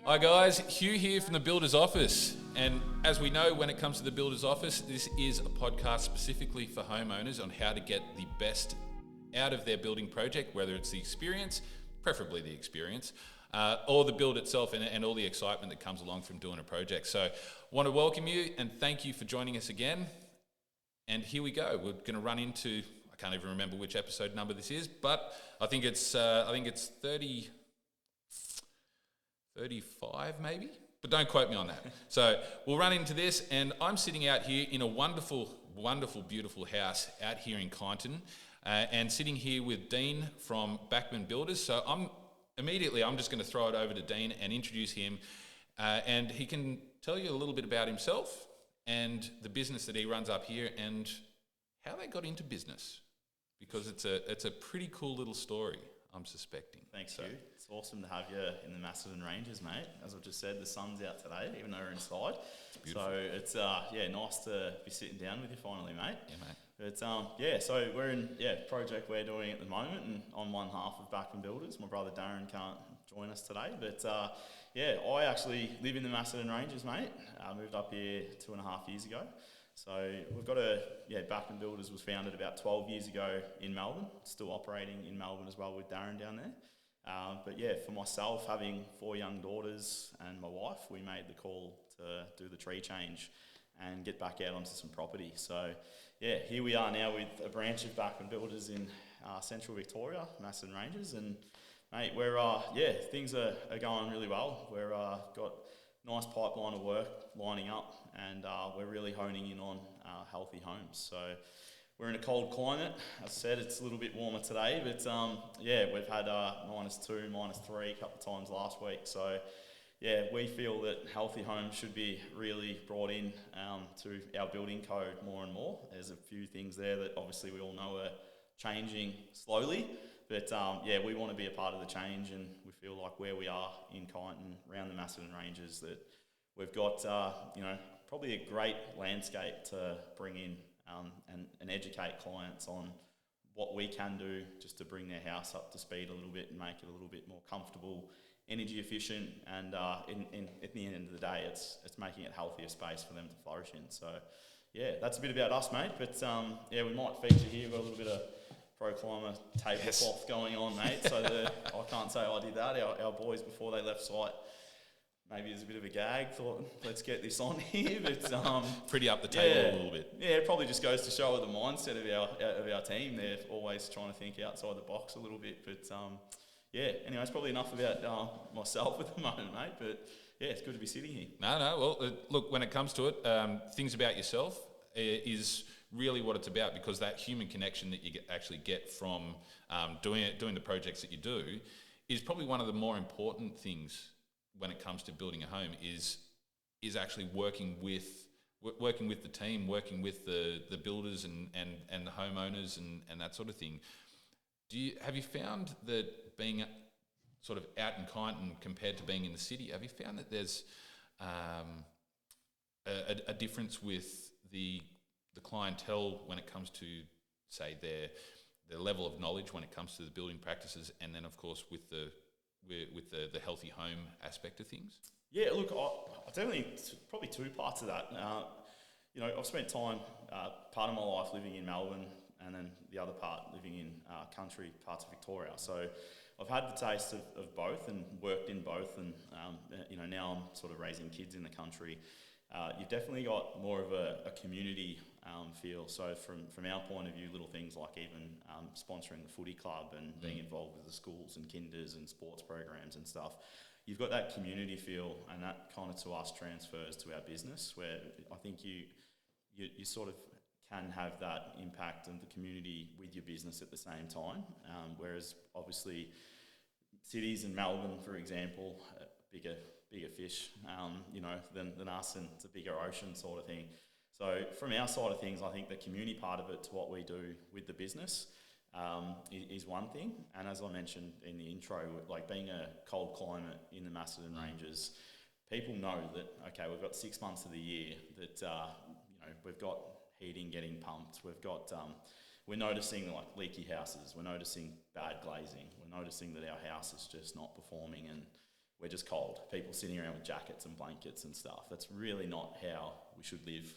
Hi guys, Hugh here from the Builder's Office. And as we know, when it comes to the Builder's Office, this is a podcast specifically for homeowners on how to get the best out of their building project, whether it's the experience, preferably the experience, or the build itself and all the excitement that comes along from doing a project. So I want to welcome you and thank you for joining us again. And here we go. We're going to run into, I can't even remember which episode number this is, but I think it's 35 maybe, but don't quote me on that. So we'll run into this, and I'm sitting out here in a wonderful, beautiful house out here in Kyneton, and sitting here with Dean from Backman Builders. So I'm just going to throw it over to Dean and introduce him, and he can tell you a little bit about himself and the business that he runs up here and how they got into business, because it's a pretty cool little story, I'm suspecting. Thanks, Hugh. It's awesome to have you in the Macedon Ranges, mate. As I've just said, the sun's out today, even though we're inside. It's beautiful. So it's nice to be sitting down with you finally, mate. Yeah, mate. But so we're in project we're doing at the moment, and on one half of Backman Builders. My brother Darren can't join us today, but I actually live in the Macedon Ranges, mate. I moved up here 2.5 years ago. So we've got Backman Builders was founded about 12 years ago in Melbourne, still operating in Melbourne as well with Darren down there. For myself, having 4 young daughters and my wife, we made the call to do the tree change and get back out onto some property. So here we are now with a branch of Backman Builders in central Victoria, Macedon Ranges, and mate, things are going really well. We're got nice pipeline of work lining up, and we're really honing in on healthy homes. So we're in a cold climate. As I said, it's a little bit warmer today, but we've had -2, -3 a couple of times last week. So we feel that healthy homes should be really brought in to our building code more and more. There's a few things there that obviously we all know are changing slowly, but we want to be a part of the change, and we feel like where we are in Kyneton, around the Macedon Ranges, that we've got probably a great landscape to bring in and educate clients on what we can do just to bring their house up to speed a little bit and make it a little bit more comfortable, energy efficient, and at the end of the day, it's making it healthier space for them to flourish in. So that's a bit about us, mate. But we might feature here. We've got a little bit of Pro Climber tablecloth going on, mate. So I can't say I did that. Our boys, before they left site, maybe there's a bit of a gag, thought, let's get this on here. But pretty up the table a little bit. Yeah, it probably just goes to show the mindset of our team. They're always trying to think outside the box a little bit. But anyway, it's probably enough about myself at the moment, mate. But it's good to be sitting here. No. Well, look, when it comes to it, things about yourself is really what it's about, because that human connection that you actually get from doing the projects that you do is probably one of the more important things when it comes to building a home, is actually working with the team, working with the builders and the homeowners and that sort of thing. Have you found that being sort of out in Kyneton compared to being in the city, have you found that there's a difference with the clientele when it comes to, say, their level of knowledge when it comes to the building practices, and then of course with the healthy home aspect of things? Yeah, look, I definitely, probably 2 parts of that. I've spent time, part of my life living in Melbourne, and then the other part living in country parts of Victoria. So I've had the taste of both and worked in both, and now I'm sort of raising kids in the country. You've definitely got more of a community feel. So from our point of view, little things like even sponsoring the footy club and being involved with the schools and kinders and sports programs and stuff, you've got that community feel, and that kind of to us transfers to our business, where I think you sort of can have that impact on the community with your business at the same time. Whereas obviously cities in Melbourne, for example, bigger fish, than us, and it's a bigger ocean sort of thing. So from our side of things, I think the community part of it to what we do with the business is one thing. And as I mentioned in the intro, like being a cold climate in the Macedon Ranges, people know that, okay, we've got 6 months of the year that, we've got heating getting pumped. We're noticing like leaky houses. We're noticing bad glazing. We're noticing that our house is just not performing, and we're just cold. People sitting around with jackets and blankets and stuff. That's really not how we should live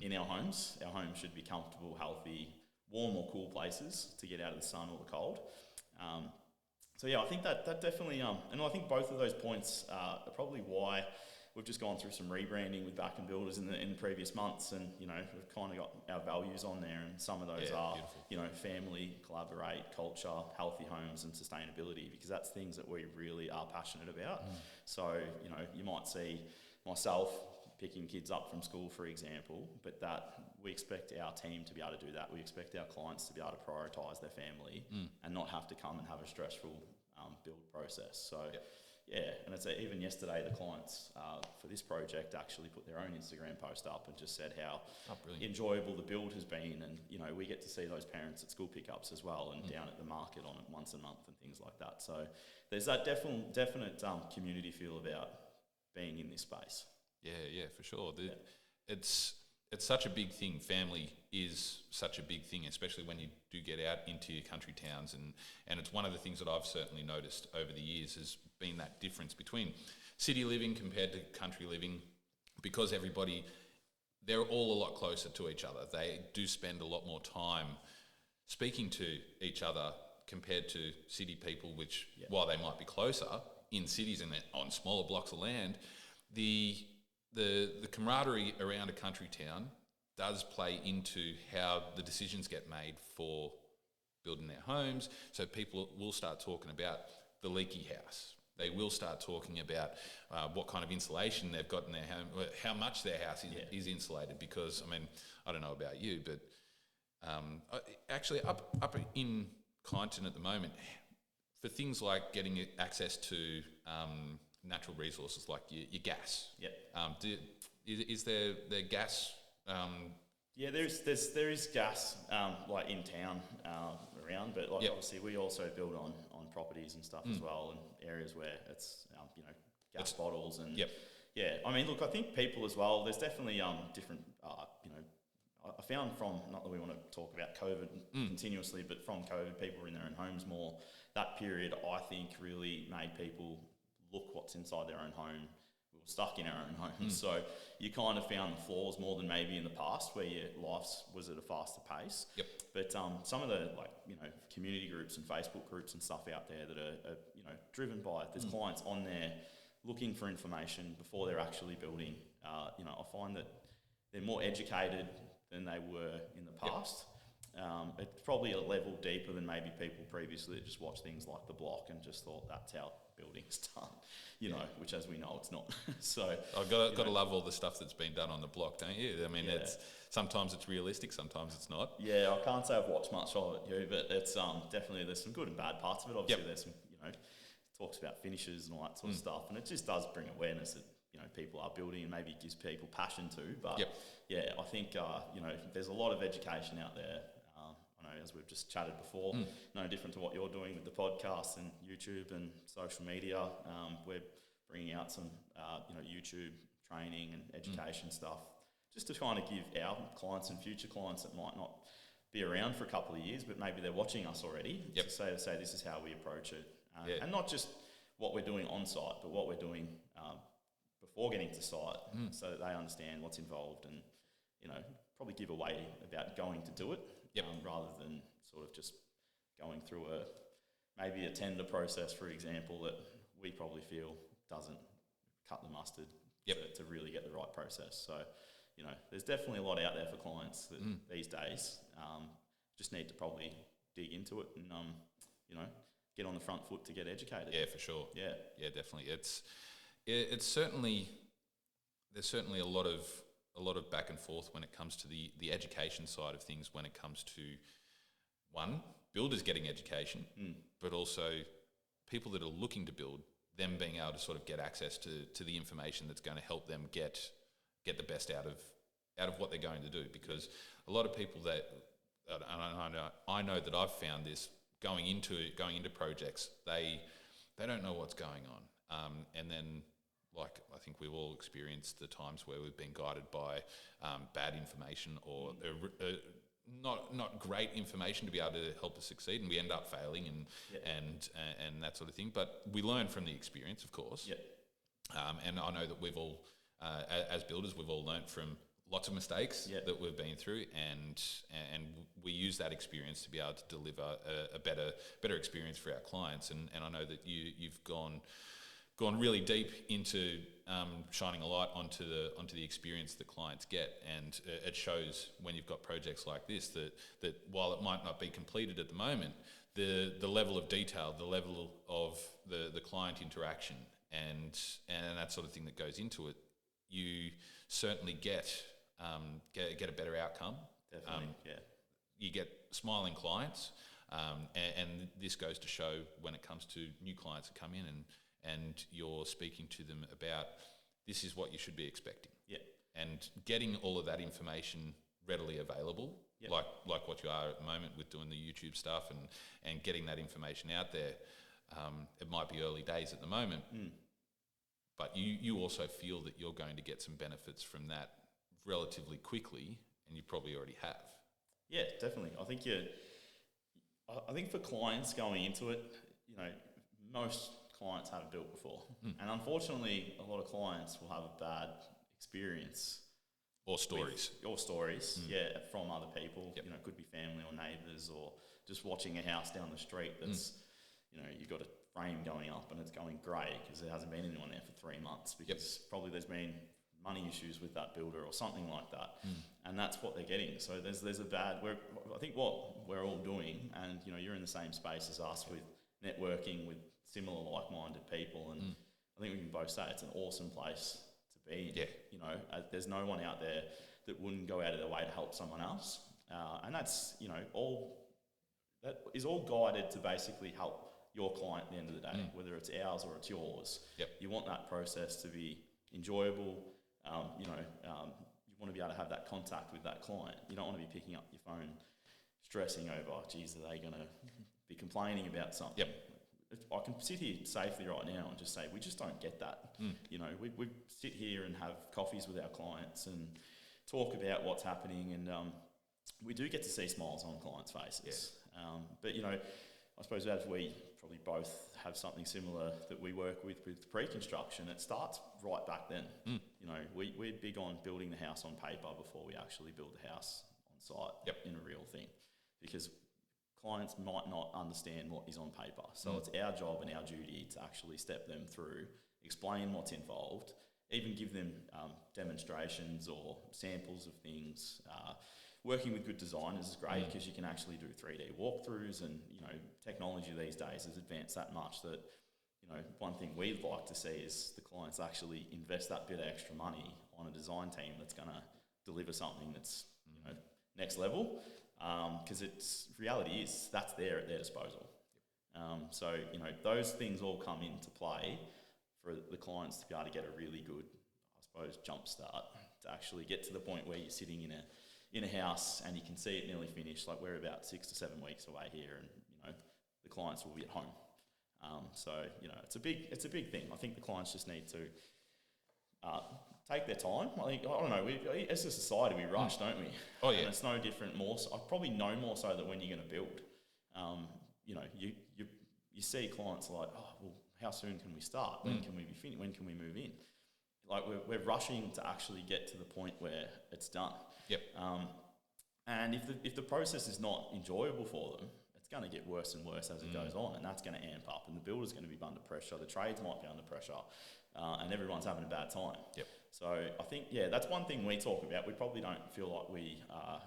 in our homes. Our homes should be comfortable, healthy, warm or cool places to get out of the sun or the cold. So yeah, I think that definitely, and I think both of those points are probably why we've just gone through some rebranding with Backman Builders in the previous months, and we've kind of got our values on there, and some of those are beautiful. Family, collaborate, culture, healthy homes, and sustainability, because that's things that we really are passionate about. So you might see myself picking kids up from school, for example, but that we expect our team to be able to do that. We expect our clients to be able to prioritise their family and not have to come and have a stressful build process. So yeah, and it's even yesterday the clients for this project actually put their own Instagram post up and just said how enjoyable the build has been, and we get to see those parents at school pickups as well, and down at the market on it once a month and things like that. So there's that definite community feel about being in this space. Yeah, for sure. It's such a big thing. Family is such a big thing, especially when you do get out into your country towns. And it's one of the things that I've certainly noticed over the years has been that difference between city living compared to country living, because they're all a lot closer to each other. They do spend a lot more time speaking to each other compared to city people, which, while they might be closer in cities and on smaller blocks of land, the camaraderie around a country town does play into how the decisions get made for building their homes. So people will start talking about the leaky house. They will start talking about what kind of insulation they've got in their home, how much their house is insulated. Because, I don't know about you, but actually up in Kyneton at the moment, for things like getting access to natural resources like your gas. Is there gas? There is gas like in town around, but obviously we also build on properties and stuff as well, and areas where it's gas bottles and look, I think people as well. There's definitely different. I found from, not that we want to talk about COVID continuously, but from COVID, people were in their own homes more. That period, I think, really made people look what's inside their own home. We were stuck in our own homes, so you kind of found the flaws more than maybe in the past, where your life was at a faster pace. But some of the community groups and Facebook groups and stuff out there that are driven by there's clients on there looking for information before they're actually building. I find that they're more educated than they were in the past. It's probably a level deeper than maybe people previously that just watched things like The Block and just thought that's how building's done, which, as we know, it's not. So I've got to love all the stuff that's been done on The Block, don't you? It's sometimes it's realistic, sometimes it's not. Yeah, I can't say I've watched much of it, Hugh, but it's definitely, there's some good and bad parts of it. Obviously, there's some talks about finishes and all that sort of stuff, and it just does bring awareness that people are building, and maybe gives people passion too. But I think there's a lot of education out there. I know, as we've just chatted before, no different to what you're doing with the podcast and YouTube and social media. We're bringing out some YouTube training and education stuff, just to kind of give our clients and future clients that might not be around for a couple of years, but maybe they're watching us already, to say this is how we approach it, and not just what we're doing on site, but what we're doing before getting to site, so that they understand what's involved, and probably give away about going to do it, rather than sort of just going through maybe a tender process, for example, that we probably feel doesn't cut the mustard to really get the right process. So there's definitely a lot out there for clients that these days just need to probably dig into it and get on the front foot to get educated. Yeah, for sure. Yeah, definitely. It's certainly, there's certainly a lot of back and forth when it comes to the education side of things, when it comes to, one, builders getting education, but also people that are looking to build, them being able to sort of get access to the information that's going to help them get the best out of what they're going to do. Because a lot of people that, I know that I've found this going into projects, they don't know what's going on, and then, like, I think we've all experienced the times where we've been guided by bad information or not great information to be able to help us succeed, and we end up failing and that sort of thing. But we learn from the experience, of course. Yep. And I know that we've all, as builders, we've all learnt from lots of mistakes that we've been through, and we use that experience to be able to deliver a better experience for our clients. And I know that you've gone really deep into shining a light onto the experience that clients get, and it shows when you've got projects like this that while it might not be completed at the moment, the level of detail, the level of the client interaction, and that sort of thing that goes into it, you certainly get a better outcome. Definitely, You get smiling clients, and this goes to show when it comes to new clients that come in and you're speaking to them about this is what you should be expecting. Yeah. And getting all of that information readily available, like what you are at the moment with doing the YouTube stuff and getting that information out there. It might be early days at the moment, but you also feel that you're going to get some benefits from that relatively quickly, and you probably already have. Yeah, definitely. I think for clients going into it, most clients haven't built before, and unfortunately, a lot of clients will have a bad experience or stories, from other people. Yep. It could be family or neighbours, or just watching a house down the street that's you've got a frame going up and it's going grey because there hasn't been anyone there for 3 months because probably there's been money issues with that builder or something like that, and that's what they're getting. So there's a bad. I think what we're all doing, and you're in the same space as us with networking with similar like-minded people, and I think we can both say it's an awesome place to be in. Yeah. There's no one out there that wouldn't go out of their way to help someone else, and that's that is all guided to basically help your client at the end of the day, whether it's ours or it's yours. Yep. You want that process to be enjoyable. You want to be able to have that contact with that client. You don't want to be picking up your phone, stressing over, geez, are they going to be complaining about something? Yep. I can sit here safely right now and just say we just don't get that. We sit here and have coffees with our clients and talk about what's happening, and we do get to see smiles on clients' faces. Yeah. But I suppose as we probably both have something similar that we work with pre-construction, it starts right back then. We're big on building the house on paper before we actually build the house on site in a real thing, because clients might not understand what is on paper. So it's our job and our duty to actually step them through, explain what's involved, even give them demonstrations or samples of things. Working with good designers is great because you can actually do 3D walkthroughs, and technology these days has advanced that much that one thing we'd like to see is the clients actually invest that bit of extra money on a design team that's going to deliver something that's next level, because reality is that's there at their disposal. So those things all come into play for the clients to be able to get a really good, I suppose, jump start to actually get to the point where you're sitting in a house and you can see it nearly finished. Like we're about 6 to 7 weeks away here, and the clients will be at home. So it's a big thing. I think the clients just need to take their time. I don't know. As a society, we rush, don't we? Oh yeah. And it's no different. More so, I probably know more so that when you're going to build, you see clients like, oh well, how soon can we start? When can we be finished? When can we move in? Like we're rushing to actually get to the point where it's done. Yep. And if the process is not enjoyable for them, it's going to get worse and worse as it goes on, and that's going to amp up, and the builder's going to be under pressure, the trades might be under pressure, and everyone's having a bad time. Yep. So I think, that's one thing we talk about. We probably don't feel like we are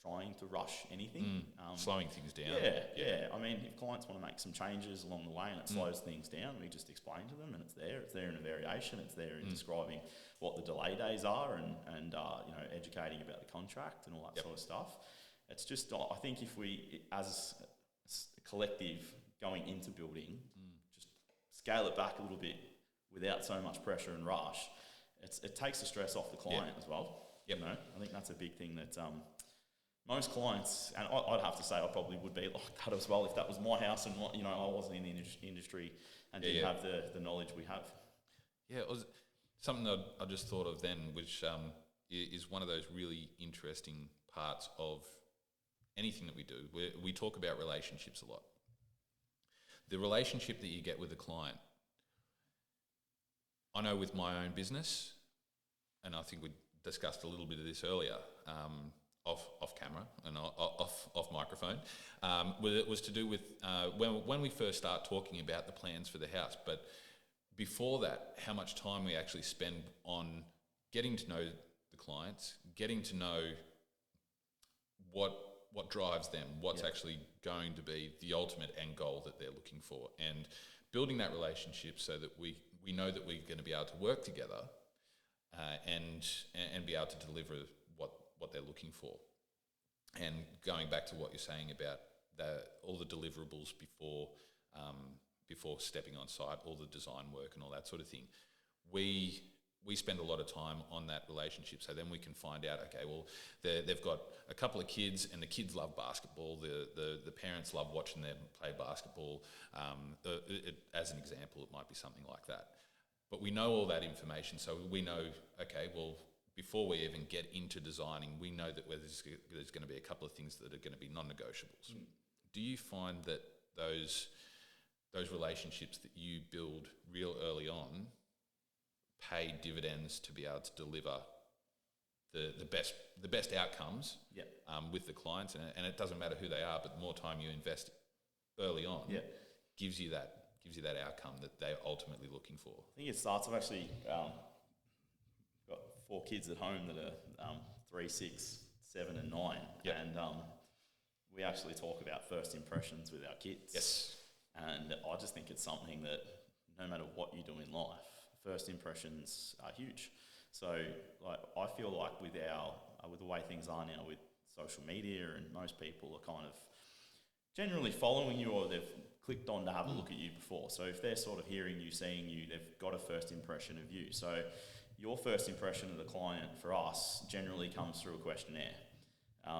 trying to rush anything. Slowing things down. Yeah. I mean, if clients want to make some changes along the way and it slows things down, we just explain to them, and it's there in a variation, it's there in describing what the delay days are, and educating about the contract and all that sort of stuff. It's just, I think if we, as a collective going into building, just scale it back a little bit without so much pressure and rush, it takes the stress off the client as well. I think that's a big thing that most clients, and I'd have to say I probably would be like that as well if that was my house and I wasn't in the industry and didn't have the knowledge we have. Yeah, it was something that I just thought of then, which is one of those really interesting parts of anything that we do, we talk about relationships a lot. The relationship that you get with a client, I know with my own business, and I think we discussed a little bit of this earlier, off camera and off microphone, was to do with when we first start talking about the plans for the house. But before that, how much time we actually spend on getting to know the clients, getting to know what drives them, what's actually going to be the ultimate end goal that they're looking for, and building that relationship so that we know that we're going to be able to work together and be able to deliver what they're looking for. And going back to what you're saying about all the deliverables before stepping on site, all the design work and all that sort of thing, we spend a lot of time on that relationship. So then we can find out, okay, well, they've got a couple of kids, and the kids love basketball. The parents love watching them play basketball. As an example, it might be something like that. But we know all that information, so we know, okay, well, before we even get into designing, we know that there's going to be a couple of things that are going to be non-negotiables. Do you find that those relationships that you build real early on pay dividends to be able to deliver the best outcomes with the clients? And it doesn't matter who they are, but the more time you invest early on gives you that outcome that they're ultimately looking for. I think it starts. I've actually got 4 kids at home that are 3, 6, 7 and 9. And we actually talk about first impressions with our kids. Yes. And I just think it's something that no matter what you do in life, first impressions are huge. So like, I feel like with the way things are now with social media, and most people are kind of generally following you, or they've clicked on to have a look at you before. So if they're sort of hearing you, seeing you, they've got a first impression of you. So your first impression of the client for us generally comes through a questionnaire.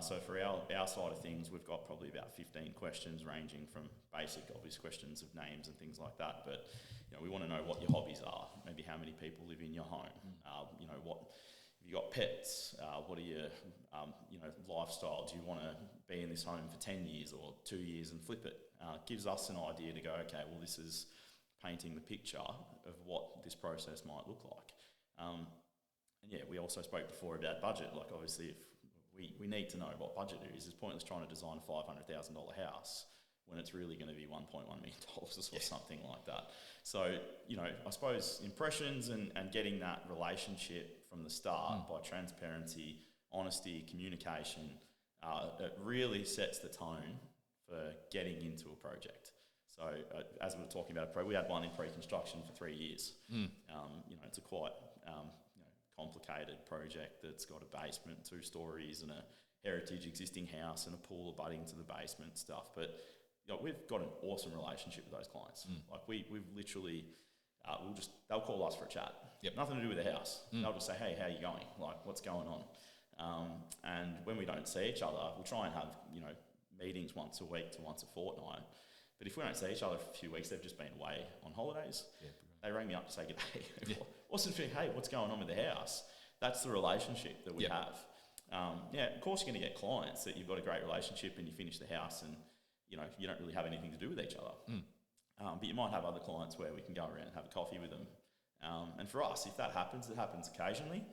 So for our side of things, we've got probably about 15 questions, ranging from basic, obvious questions of names and things like that. But we want to know what your hobbies are, maybe how many people live in your home, what have you got pets, what are your lifestyle? Do you want to be in this home for 10 years or 2 years and flip it? Gives us an idea to go, okay, well, this is painting the picture of what this process might look like. We also spoke before about budget. Like, obviously, if we need to know what budget it is. It's pointless trying to design a $500,000 house when it's really going to be $1.1 million or something like that. So, I suppose impressions and getting that relationship from the start by transparency, honesty, communication, it really sets the tone for getting into a project. So as we were talking about, we had one in pre-construction for 3 years. It's a quite complicated project that's got a basement, 2 stories, and a heritage existing house and a pool abutting to the basement stuff. But we've got an awesome relationship with those clients. Like we've literally, they'll call us for a chat. Nothing to do with the house. They'll just say, hey, how are you going? Like, what's going on? And when we don't see each other, we'll try and have meetings once a week to once a fortnight. But if we don't see each other for a few weeks, they've just been away on holidays. They rang me up to say, g'day. Hey, what's going on with the house? That's the relationship that we have. Of course you're going to get clients that you've got a great relationship and you finish the house and you don't really have anything to do with each other. But you might have other clients where we can go around and have a coffee with them. And for us, if that happens, it happens occasionally.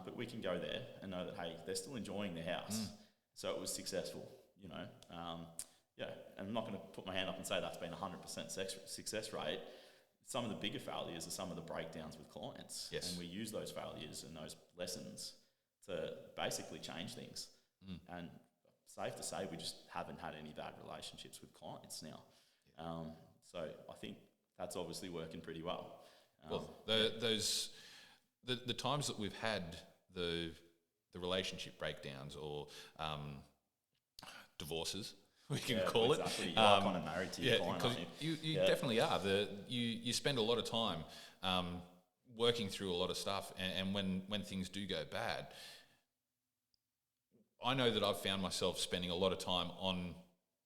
But we can go there and know that, hey, they're still enjoying the house. So it was successful, and I'm not going to put my hand up and say that's been 100% success rate. Some of the bigger failures are some of the breakdowns with clients. And we use those failures and those lessons to basically change things. And safe to say, we just haven't had any bad relationships with clients now. So I think that's obviously working pretty well. The times that we've had the relationship breakdowns or divorces, we can call exactly. it. You are kind of married to your client, aren't you? You definitely are. You spend a lot of time working through a lot of stuff, and when things do go bad, I know that I've found myself spending a lot of time on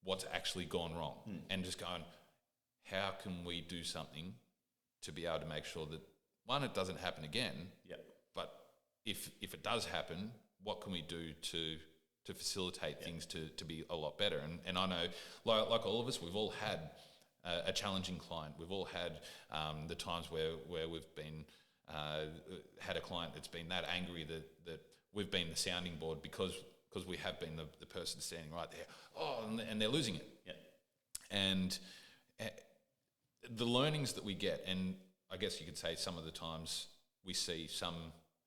what's actually gone wrong and just going, how can we do something to be able to make sure that, one, it doesn't happen again, but if it does happen, what can we do to to facilitate things to be a lot better. And I know, like all of us, we've all had a challenging client. We've all had the times where we've been had a client that's been that angry that we've been the sounding board because we have been the person standing right there. Oh, and they're losing it. Yeah. And the learnings that we get, and I guess you could say some of the times we see some,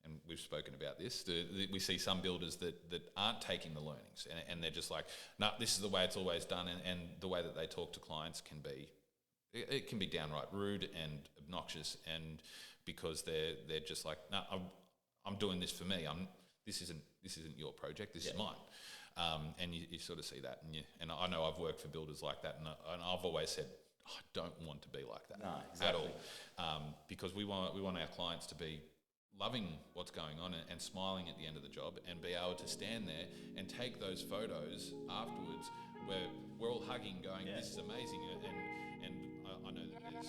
and we've spoken about this, we see some builders that aren't taking the learnings, and they're just like, no, this is the way it's always done, and the way that they talk to clients can be downright rude and obnoxious, and because they're just like, no, I'm doing this for me. This isn't your project. This is mine. And you sort of see that, and I know I've worked for builders like that, and I've always said, I don't want to be like that at all, because we want our clients to be loving what's going on and smiling at the end of the job, and be able to stand there and take those photos afterwards where we're all hugging, going, this is amazing, and I know that there's